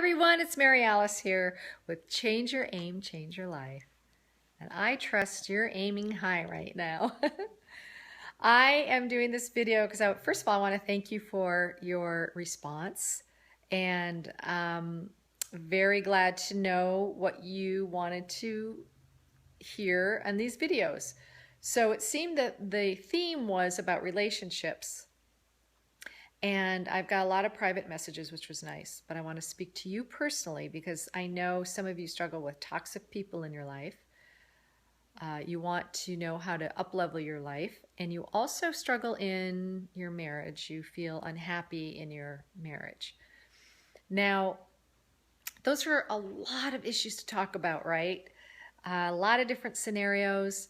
everyone, it's Mary Alice here with Change Your Aim, Change Your Life. And I trust you're aiming high right now. I am doing this video because first of all, I want to thank you for your response. And very glad to know what you wanted to hear on these videos. So it seemed that the theme was about relationships. And I've got a lot of private messages, which was nice, but I want to speak to you personally because I know some of you struggle with toxic people in your life. You want to know how to up-level your life, and you also struggle in your marriage. You feel unhappy in your marriage. Now, those are a lot of issues to talk about, right? A lot of different scenarios.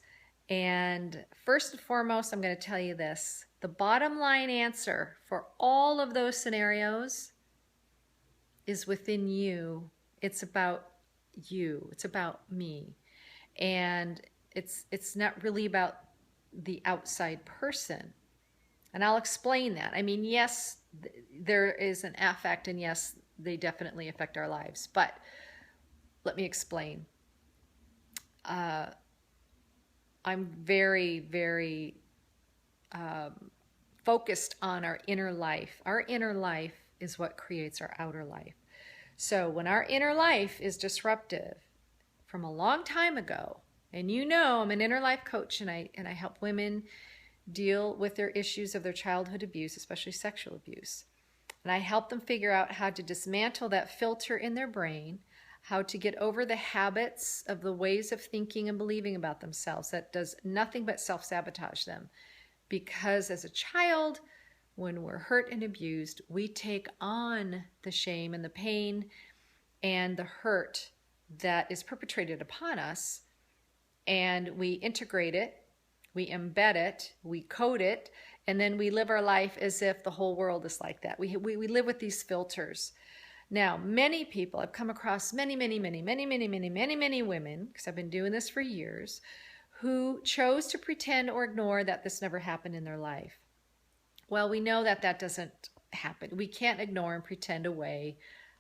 And first and foremost, I'm going to tell you this. The bottom line answer for all of those scenarios is within you. It's about you. It's about me. And it's not really about the outside person. And I'll explain that. I mean, yes, there is an affect, and yes, they definitely affect our lives. But let me explain. I'm very, very focused on our inner life. Our inner life is what creates our outer life. So when our inner life is disruptive from a long time ago, and you know I'm an inner life coach, and I help women deal with their issues of their childhood abuse, especially sexual abuse. And I help them figure out how to dismantle that filter in their brain, how to get over the habits of the ways of thinking and believing about themselves that does nothing but self-sabotage them. Because as a child, when we're hurt and abused, we take on the shame and the pain and the hurt that is perpetrated upon us, and we integrate it, we embed it, we code it, and then we live our life as if the whole world is like that. We live with these filters. Now, many people, I've come across many women, because I've been doing this for years, who chose to pretend or ignore that this never happened in their life. Well, we know that that doesn't happen. We can't ignore and pretend away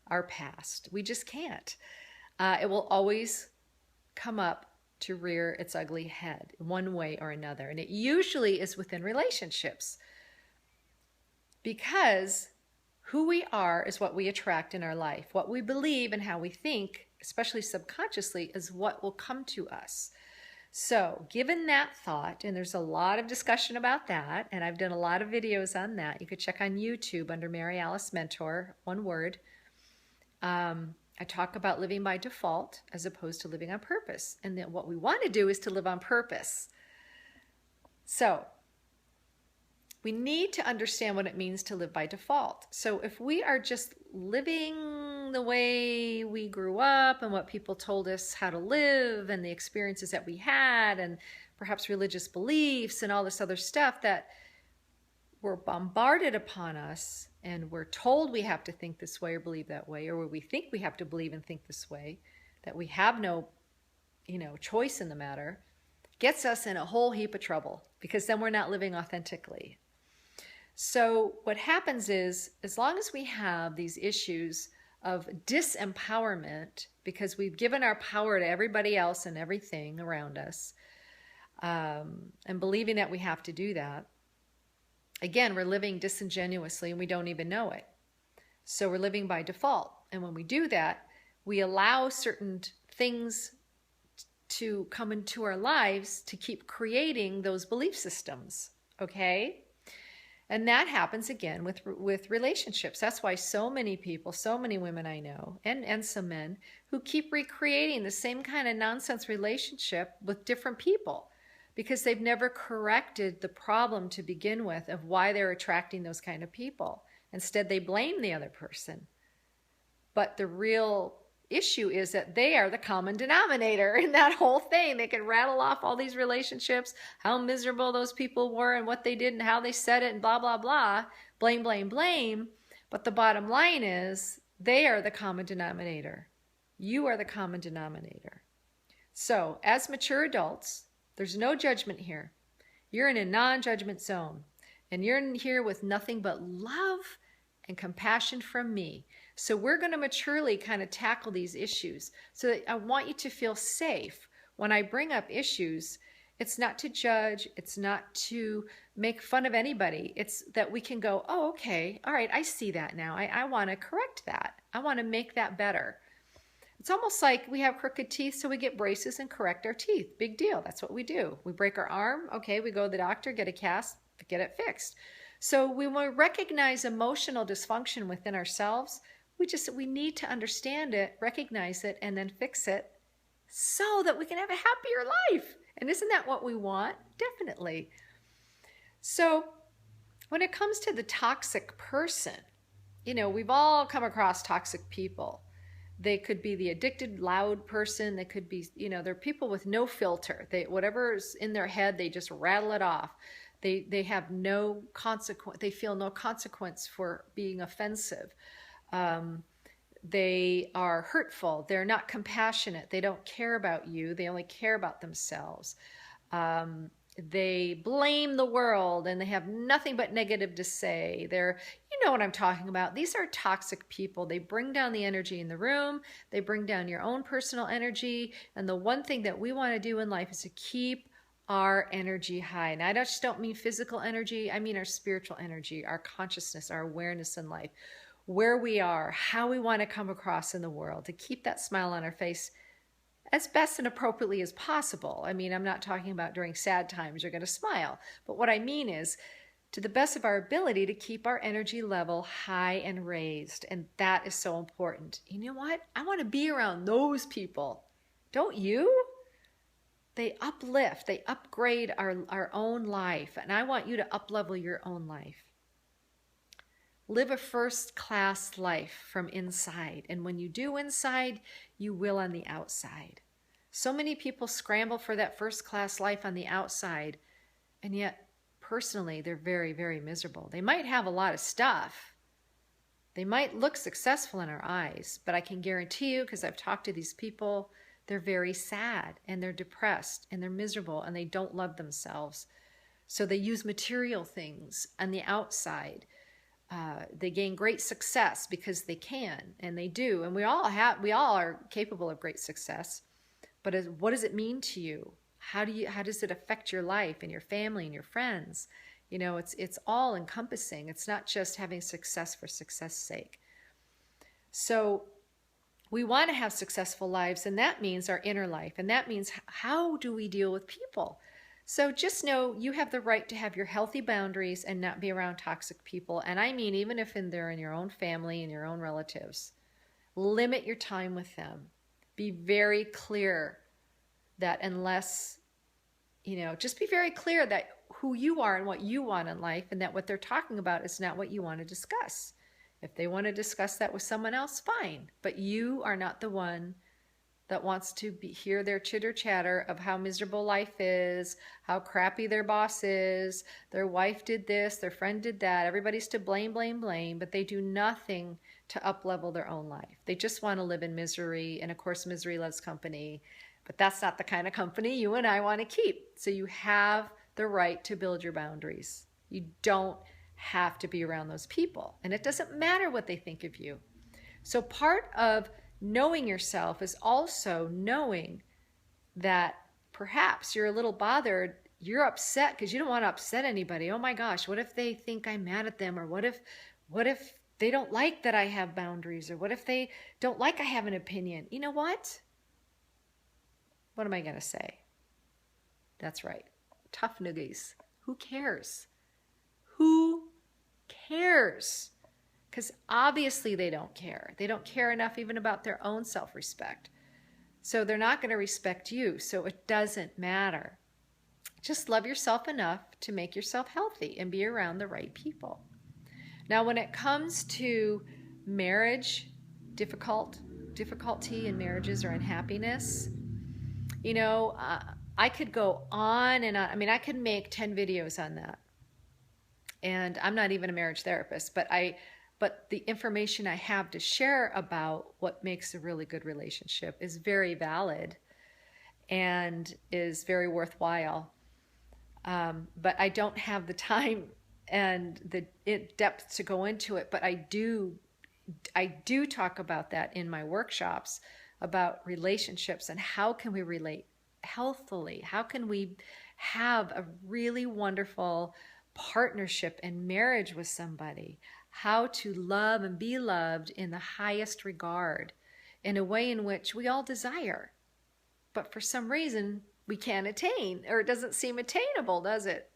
our past. We just can't. It will always come up to rear its ugly head one way or another. And it usually is within relationships, because who we are is what we attract in our life. What we believe and how we think, especially subconsciously, is what will come to us. So given that thought, and there's a lot of discussion about that, and I've done a lot of videos on that. You could check on YouTube under Mary Alice Mentor, one word. I talk about living by default as opposed to living on purpose. And then what we want to do is to live on purpose. So we need to understand what it means to live by default. So if we are just living the way we grew up and what people told us how to live and the experiences that we had and perhaps religious beliefs and all this other stuff that were bombarded upon us, and we're told we have to think this way or believe that way, or we think we have to believe and think this way, that we have no, choice in the matter, gets us in a whole heap of trouble, because then we're not living authentically. So what happens is, as long as we have these issues of disempowerment, because we've given our power to everybody else and everything around us, and believing that we have to do that, again, we're living disingenuously and we don't even know it. So we're living by default. And when we do that, we allow certain things to come into our lives to keep creating those belief systems, okay? And that happens again with relationships. That's why so many people, so many women I know, and some men, who keep recreating the same kind of nonsense relationship with different people, because they've never corrected the problem to begin with of why they're attracting those kind of people. Instead, they blame the other person. But the real issue is that they are the common denominator in that whole thing. They can rattle off all these relationships, how miserable those people were and what they did and how they said it and blah, blah, blah. Blame, blame, blame. But the bottom line is they are the common denominator. You are the common denominator. So as mature adults, there's no judgment here. You're in a non-judgment zone, and you're in here with nothing but love and compassion from me. So we're going to maturely kind of tackle these issues. So that I want you to feel safe when I bring up issues. It's not to judge. It's not to make fun of anybody. It's that we can go, oh, okay, all right, I see that now. I want to correct that. I want to make that better. It's almost like we have crooked teeth, so we get braces and correct our teeth. Big deal. That's what we do. We break our arm. Okay, we go to the doctor, get a cast, get it fixed. So when we recognize emotional dysfunction within ourselves, we need to understand it, recognize it, and then fix it so that we can have a happier life. And isn't that what we want? Definitely. So when it comes to the toxic person, we've all come across toxic people. They could be the addicted, loud person. They could be, they're people with no filter. Whatever's in their head, they just rattle it off. They have no consequence. They feel no consequence for being offensive. They are hurtful. They're not compassionate. They don't care about you. They only care about themselves. They blame the world and they have nothing but negative to say. You know what I'm talking about. These are toxic people. They bring down the energy in the room. They bring down your own personal energy. And the one thing that we want to do in life is to keep our energy high. And I just don't mean physical energy. I mean our spiritual energy, our consciousness, our awareness in life, where we are, how we want to come across in the world, to keep that smile on our face as best and appropriately as possible. I mean, I'm not talking about during sad times you're going to smile, but what I mean is to the best of our ability to keep our energy level high and raised. And that is so important. You know what? I want to be around those people. Don't you? They uplift, they upgrade our own life. And I want you to uplevel your own life. Live a first-class life from inside. And when you do inside, you will on the outside. So many people scramble for that first-class life on the outside, and yet, personally, they're very, very miserable. They might have a lot of stuff. They might look successful in our eyes, but I can guarantee you, because I've talked to these people, they're very sad, and they're depressed, and they're miserable, and they don't love themselves. So they use material things on the outside. They gain great success because they can, and they do, and we all are capable of great success. But what does it mean to you? How does it affect your life and your family and your friends? It's all encompassing. It's not just having success for success sake. So we want to have successful lives, and that means our inner life, and that means how do we deal with people? So just know you have the right to have your healthy boundaries and not be around toxic people. And I mean, even if they're in your own family and your own relatives, limit your time with them. Be very clear that just be very clear that who you are and what you want in life, and that what they're talking about is not what you want to discuss. If they want to discuss that with someone else, fine. But you are not the one that wants to hear their chitter chatter of how miserable life is, how crappy their boss is, their wife did this, their friend did that, everybody's to blame, blame, blame, but they do nothing to uplevel their own life. They just want to live in misery, and of course misery loves company, but that's not the kind of company you and I want to keep. So you have the right to build your boundaries. You don't have to be around those people, and it doesn't matter what they think of you. So part of knowing yourself is also knowing that perhaps you're a little bothered, you're upset because you don't want to upset anybody. Oh my gosh, what if they think I'm mad at them? Or what if they don't like that I have boundaries? Or what if they don't like I have an opinion? You know what? What am I going to say? That's right. Tough noogies. Who cares? Who cares? Because obviously they don't care. They don't care enough even about their own self-respect. So they're not going to respect you. So it doesn't matter. Just love yourself enough to make yourself healthy and be around the right people. Now, when it comes to marriage, difficulty in marriages or unhappiness, I could go on and on. I mean, I could make 10 videos on that. And I'm not even a marriage therapist, but the information I have to share about what makes a really good relationship is very valid and is very worthwhile. But I don't have the time and the depth to go into it, but I do I do talk about that in my workshops about relationships and how can we relate healthily? How can we have a really wonderful partnership and marriage with somebody? How to love and be loved in the highest regard in a way in which we all desire, but for some reason we can't attain, or it doesn't seem attainable, does it?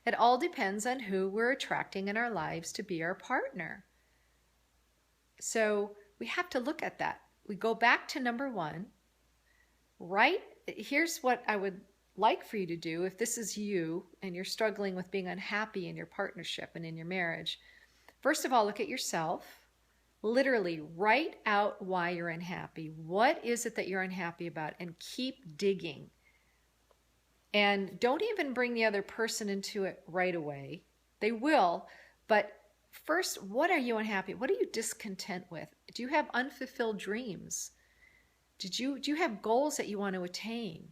It all depends on who we're attracting in our lives to be our partner. So we have to look at that. We go back to number one, right? Here's what I would like for you to do if this is you and you're struggling with being unhappy in your partnership and in your marriage. First of all, look at yourself. Literally write out why you're unhappy. What is it that you're unhappy about? And keep digging. And don't even bring the other person into it right away. They will, but first, what are you unhappy? What are you discontent with? Do you have unfulfilled dreams? Do you have goals that you want to attain?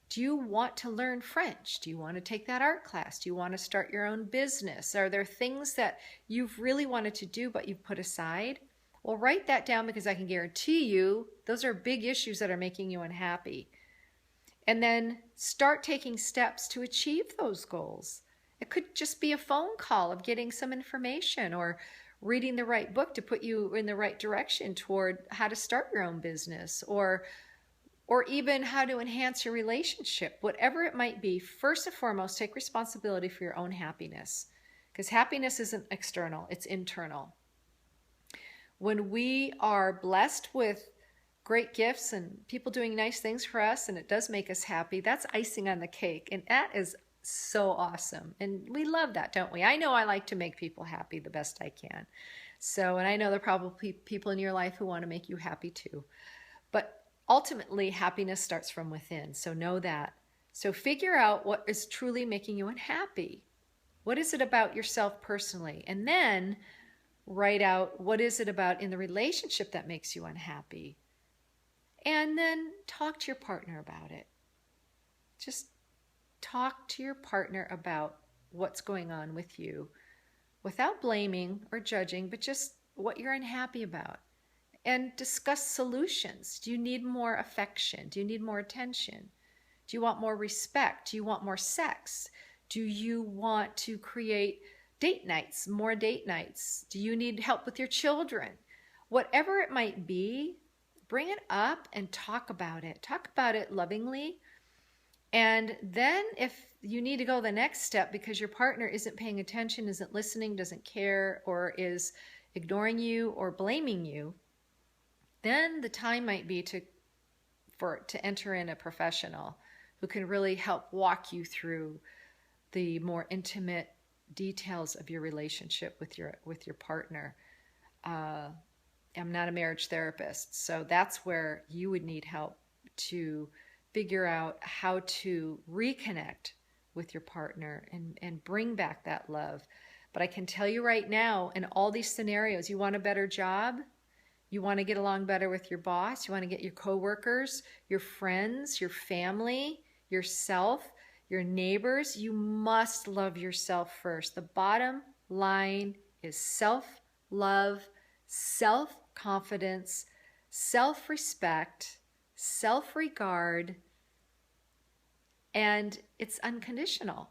Do you want to learn French? Do you want to take that art class? Do you want to start your own business? Are there things that you've really wanted to do but you've put aside? Well, write that down, because I can guarantee you those are big issues that are making you unhappy. And then start taking steps to achieve those goals. It could just be a phone call of getting some information, or reading the right book to put you in the right direction toward how to start your own business, or even how to enhance your relationship. Whatever it might be, first and foremost, take responsibility for your own happiness, because happiness isn't external, it's internal. When we are blessed with great gifts and people doing nice things for us, and it does make us happy, that's icing on the cake, and that is so awesome. And we love that, don't we? I know I like to make people happy the best I can. So, and I know there are probably people in your life who want to make you happy too. But ultimately, happiness starts from within. So know that. So figure out what is truly making you unhappy. What is it about yourself personally? And then write out, what is it about in the relationship that makes you unhappy? And then talk to your partner about it. Just talk to your partner about what's going on with you without blaming or judging, but just what you're unhappy about. And discuss solutions. Do you need more affection? Do you need more attention? Do you want more respect? Do you want more sex? Do you want to create date nights, more date nights? Do you need help with your children? Whatever it might be, bring it up and talk about it. Talk about it lovingly. And then if you need to go the next step because your partner isn't paying attention, isn't listening, doesn't care, or is ignoring you or blaming you, then the time might be to enter in a professional who can really help walk you through the more intimate details of your relationship with your partner. I'm not a marriage therapist, so that's where you would need help to figure out how to reconnect with your partner and bring back that love. But I can tell you right now, in all these scenarios, you want a better job, you want to get along better with your boss, you want to get your coworkers, your friends, your family, yourself, your neighbors, you must love yourself first. The bottom line is self-love, self-confidence, self-respect, self-regard, and it's unconditional.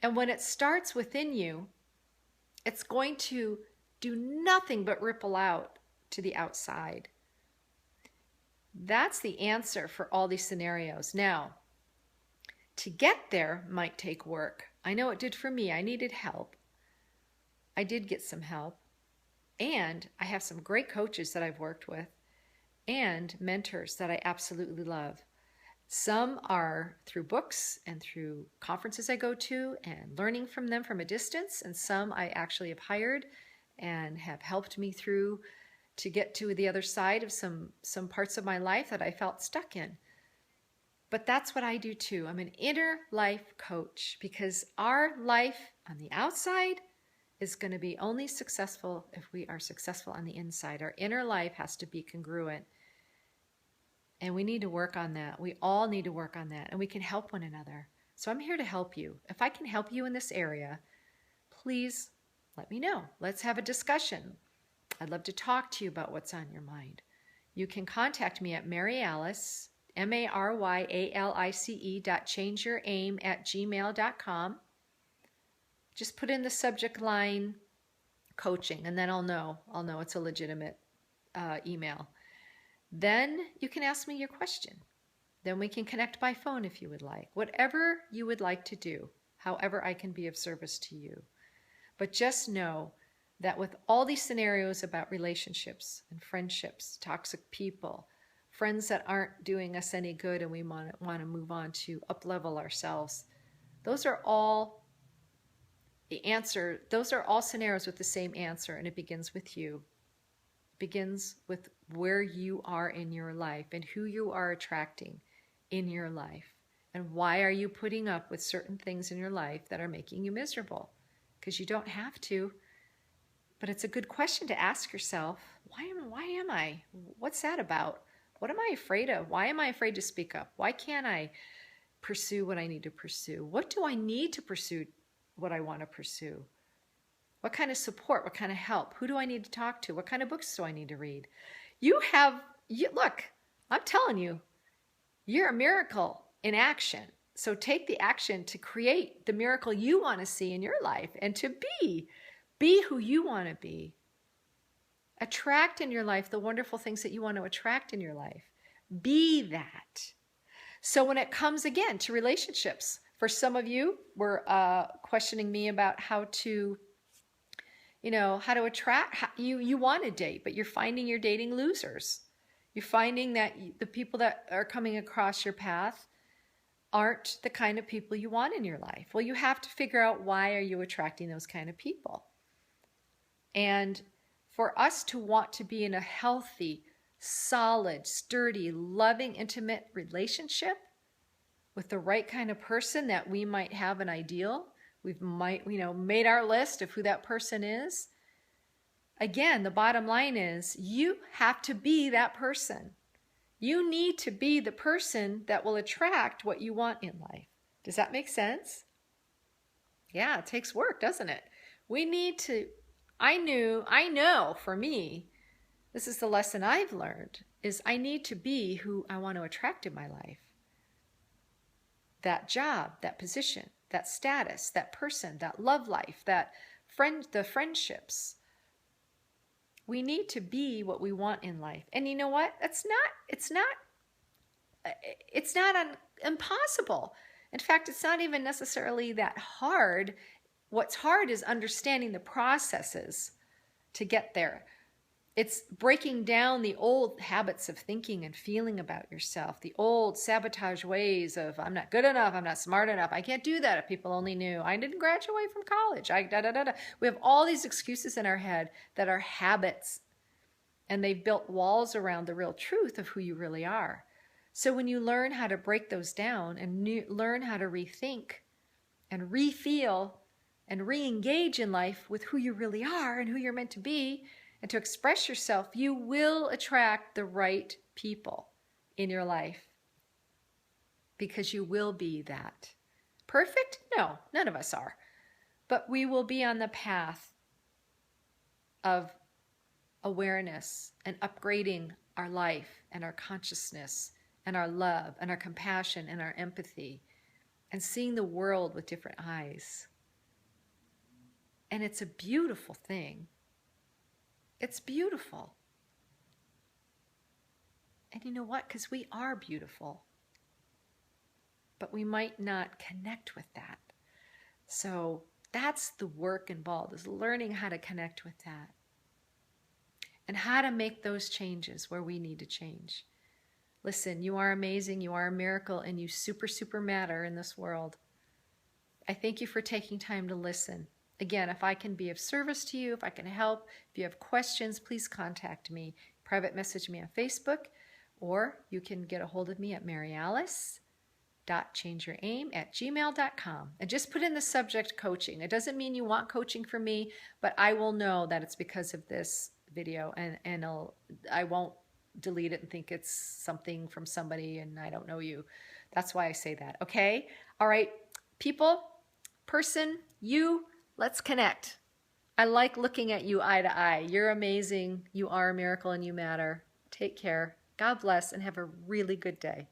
And when it starts within you, it's going to do nothing but ripple out to the outside. That's the answer for all these scenarios. Now, to get there might take work. I know it did for me. I needed help. I did get some help. And I have some great coaches that I've worked with and mentors that I absolutely love. Some are through books and through conferences I go to and learning from them from a distance, and some I actually have hired and have helped me through to get to the other side of some parts of my life that I felt stuck in. But that's what I do too. I'm an inner life coach, because our life on the outside is going to be only successful if we are successful on the inside. Our inner life has to be congruent. And we need to work on that. We all need to work on that. And we can help one another. So I'm here to help you. If I can help you in this area, please let me know. Let's have a discussion. I'd love to talk to you about what's on your mind. You can contact me at MaryAlice, MaryAlice.changeyouraim@gmail.com. Just put in the subject line coaching, and then I'll know it's a legitimate email. Then you can ask me your question. Then we can connect by phone if you would like. Whatever you would like to do, however I can be of service to you. But just know that with all these scenarios about relationships and friendships, toxic people, friends that aren't doing us any good and we want to move on to uplevel ourselves, those are all the answer. Those are all scenarios with the same answer, and it begins with you. It begins with where you are in your life and who you are attracting in your life. And why are you putting up with certain things in your life that are making you miserable? Because you don't have to. But it's a good question to ask yourself, why am I? What's that about? What am I afraid of? Why am I afraid to speak up? Why can't I pursue what I need to pursue? What do I need to pursue what I want to pursue? What kind of support? What kind of help? Who do I need to talk to? What kind of books do I need to read? Look, I'm telling you, you're a miracle in action. So take the action to create the miracle you want to see in your life and to be who you want to be. Attract in your life the wonderful things that you want to attract in your life. Be that. So when it comes again to relationships, for some of you were questioning me about how to attract. You want to date, but you're finding you're dating losers. You're finding that the people that are coming across your path aren't the kind of people you want in your life. Well, you have to figure out, why are you attracting those kind of people? And for us to want to be in a healthy, solid, sturdy, loving, intimate relationship with the right kind of person that we might have an ideal, we've made our list of who that person is. Again, the bottom line is you have to be that person. You need to be the person that will attract what you want in life. Does that make sense? Yeah, it takes work, doesn't it? We need to, I know for me, this is the lesson I've learned, is I need to be who I want to attract in my life. That job, that position, that status, that person, that love life, the friendships. We need to be what we want in life. And you know what? It's not impossible. In fact, it's not even necessarily that hard. What's hard is understanding the processes to get there. It's breaking down the old habits of thinking and feeling about yourself, the old sabotage ways of, I'm not good enough, I'm not smart enough, I can't do that if people only knew, I didn't graduate from college, We have all these excuses in our head that are habits, and they've built walls around the real truth of who you really are. So when you learn how to break those down and learn how to rethink and re-feel and re-engage in life with who you really are and who you're meant to be, and to express yourself, you will attract the right people in your life, because you will be that. Perfect? No, none of us are. But we will be on the path of awareness and upgrading our life and our consciousness and our love and our compassion and our empathy, and seeing the world with different eyes. And it's a beautiful thing. It's beautiful. And you know what? Because we are beautiful. But we might not connect with that. So that's the work involved, is learning how to connect with that. And how to make those changes where we need to change. Listen, you are amazing, you are a miracle, and you super, super matter in this world. I thank you for taking time to listen. Again, if I can be of service to you, if I can help, if you have questions, please contact me. Private message me on Facebook, or you can get a hold of me at MaryAlice.changeyouraim@gmail.com. And just put in the subject coaching. It doesn't mean you want coaching from me, but I will know that it's because of this video, and I won't delete it and think it's something from somebody and I don't know you. That's why I say that, okay? All right, people, person, you, let's connect. I like looking at you eye to eye. You're amazing. You are a miracle and you matter. Take care. God bless and have a really good day.